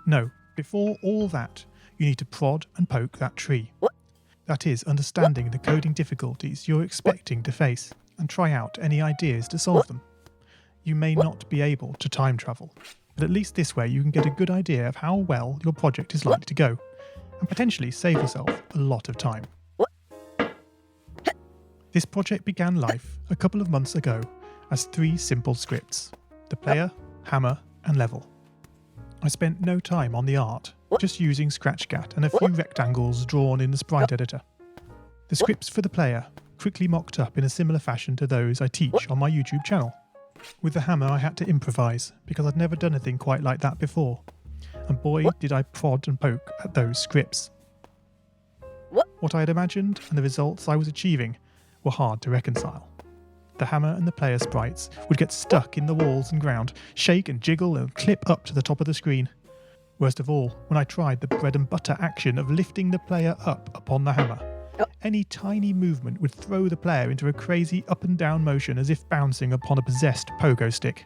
No, before all that, you need to prod and poke that tree. That is, understanding the coding difficulties you're expecting to face and try out any ideas to solve them. You may not be able to time travel, but at least this way you can get a good idea of how well your project is likely to go, and potentially save yourself a lot of time. This project began life a couple of months ago as 3 simple scripts: the player, hammer, and level. I spent no time on the art, just using ScratchGat and a few rectangles drawn in the sprite editor. The scripts for the player quickly mocked up in a similar fashion to those I teach on my YouTube channel. With the hammer I had to improvise because I'd never done anything quite like that before, and boy did I prod and poke at those scripts. What I had imagined and the results I was achieving were hard to reconcile. The hammer and the player sprites would get stuck in the walls and ground, shake and jiggle and clip up to the top of the screen. Worst of all, when I tried the bread and butter action of lifting the player up upon the hammer, any tiny movement would throw the player into a crazy up and down motion as if bouncing upon a possessed pogo stick.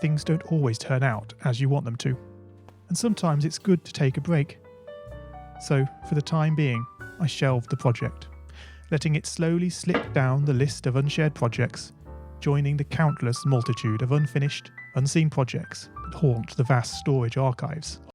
Things don't always turn out as you want them to, and sometimes it's good to take a break. So, for the time being, I shelved the project, letting it slowly slip down the list of unshared projects, joining the countless multitude of unfinished, unseen projects that haunt the vast storage archives